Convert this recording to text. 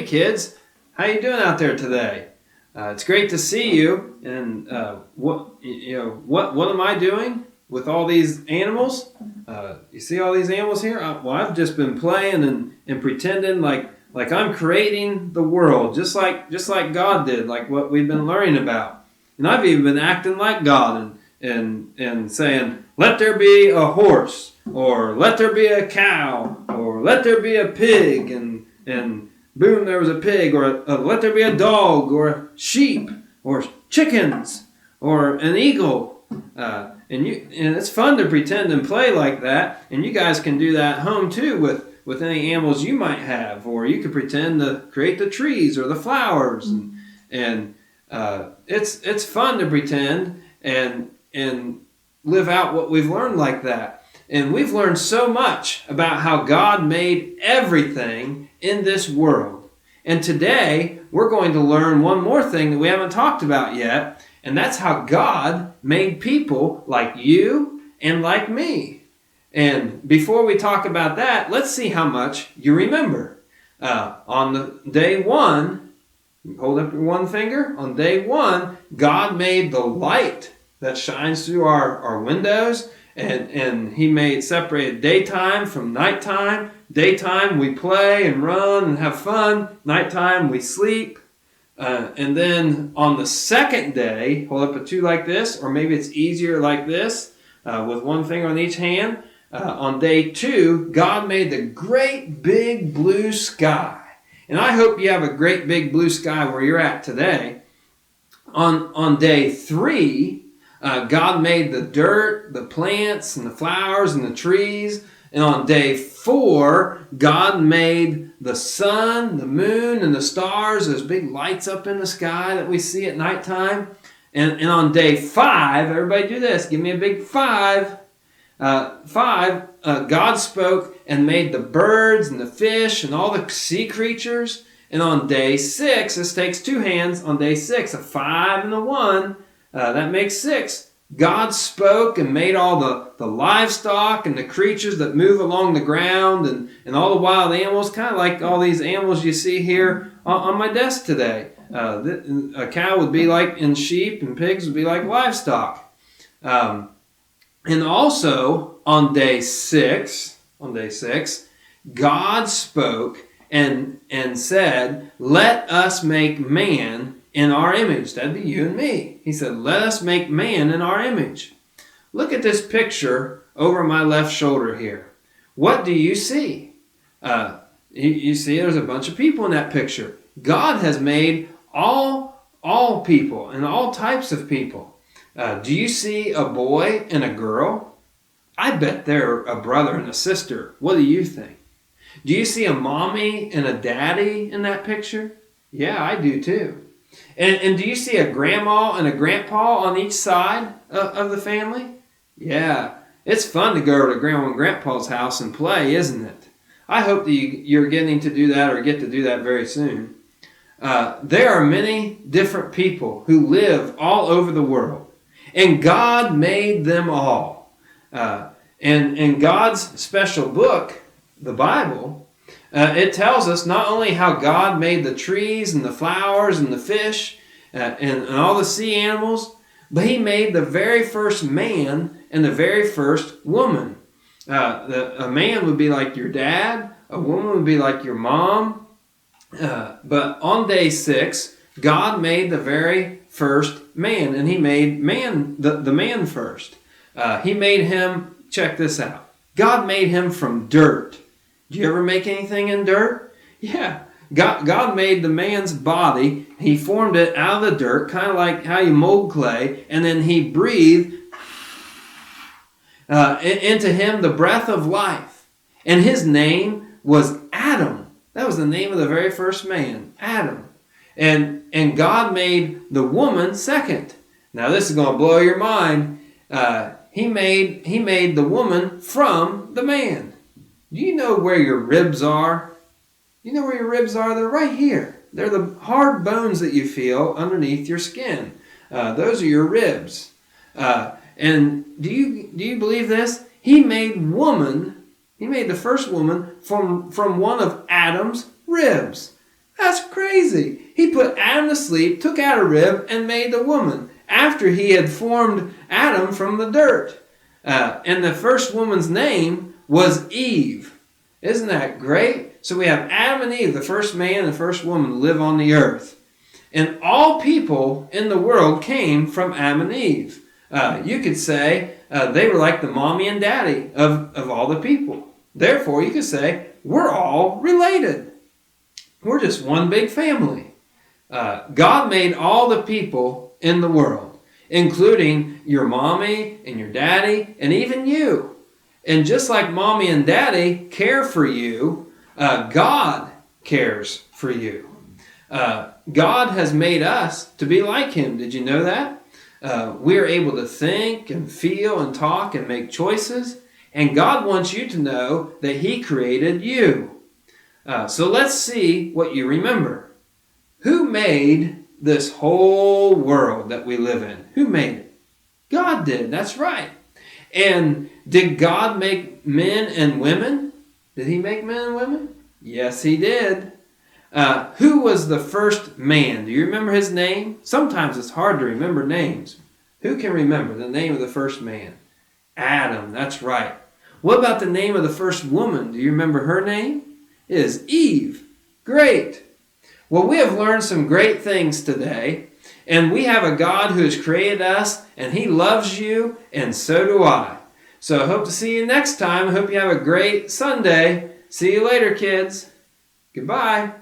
kids, how you doing out there today? It's great to see you. And what am I doing with all these animals? You see all these animals here? Well, I've just been playing and pretending like I'm creating the world, just like God did, like what we've been learning about. And I've even been acting like God and saying, let there be a horse, or let there be a cow, or let there be a pig, and boom, there was a pig, or let there be a dog, or a sheep, or chickens, or an eagle. And it's fun to pretend and play like that, and you guys can do that at home too with any animals you might have, or you could pretend to create the trees or the flowers, and it's fun to pretend and live out what we've learned like that. And we've learned so much about how God made everything in this world. And today, we're going to learn one more thing that we haven't talked about yet, and that's how God made people like you and like me. And before we talk about that, let's see how much you remember. On day one, hold up your one finger. On day one, God made the light that shines through our windows, and he separated daytime from nighttime. Daytime we play and run and have fun. Nighttime we sleep. And then on the second day, hold up a two like this, or maybe it's easier like this, with one finger on each hand. On day two, God made the great big blue sky. And I hope you have a great big blue sky where you're at today. On day three, God made the dirt, the plants, and the flowers, and the trees. And on day four, God made the sun, the moon, and the stars, those big lights up in the sky that we see at nighttime. And on day five, everybody do this. Give me a big five. God spoke and made the birds and the fish and all the sea creatures. And on day six, this takes two hands. On day six, a 5 and a 1. That makes 6. God spoke and made all the livestock and the creatures that move along the ground and all the wild animals, kind of like all these animals you see here on my desk today. A cow would be like, and sheep and pigs would be like livestock. And also on day 6, God spoke and said, let us make man in our image. That'd be you and me. He said, let us make man in our image. Look at this picture over my left shoulder here. What do you see? You see there's a bunch of people in that picture. God has made all people and all types of people. Do you see a boy and a girl? I bet they're a brother and a sister. What do you think? Do you see a mommy and a daddy in that picture? Yeah, I do too. And do you see a grandma and a grandpa on each side of the family? Yeah, it's fun to go to Grandma and Grandpa's house and play, isn't it? I hope that you're getting to do that or get to do that very soon. There are many different people who live all over the world, and God made them all. And God's special book, the Bible, it tells us not only how God made the trees and the flowers and the fish and all the sea animals, but he made the very first man and the very first woman. A man would be like your dad, a woman would be like your mom. But on day 6, God made the very first man, and he made the man first. He made him, check this out, God made him from dirt. Do you ever make anything in dirt? Yeah. God made the man's body. He formed it out of the dirt, kind of like how you mold clay, and then he breathed into him the breath of life. And his name was Adam. That was the name of the very first man, Adam. And God made the woman second. Now this is going to blow your mind. He made the woman from the man. Do you know where your ribs are? You know where your ribs are? They're right here. They're the hard bones that you feel underneath your skin. Those are your ribs. And do you believe this? He made the first woman from one of Adam's ribs. That's crazy. He put Adam to sleep, took out a rib, and made the woman after he had formed Adam from the dirt. And the first woman's name was Eve. Isn't that great? So we have Adam and Eve, the first man and the first woman to live on the earth. And all people in the world came from Adam and Eve. You could say they were like the mommy and daddy of all the people. Therefore, you could say we're all related. We're just one big family. God made all the people in the world, including your mommy and your daddy and even you. And just like mommy and daddy care for you, God cares for you. God has made us to be like him. Did you know that? We are able to think and feel and talk and make choices. And God wants you to know that he created you. So let's see what you remember. Who made this whole world that we live in? Who made it? God did. That's right. And did God make men and women? Did he make men and women? Yes, he did. Who was the first man? Do you remember his name? Sometimes it's hard to remember names. Who can remember the name of the first man? Adam. That's right. What about the name of the first woman? Do you remember her name? It is Eve. Great. Well, we have learned some great things today, and we have a God who has created us, and he loves you, and so do I. So I hope to see you next time. I hope you have a great Sunday. See you later, kids. Goodbye.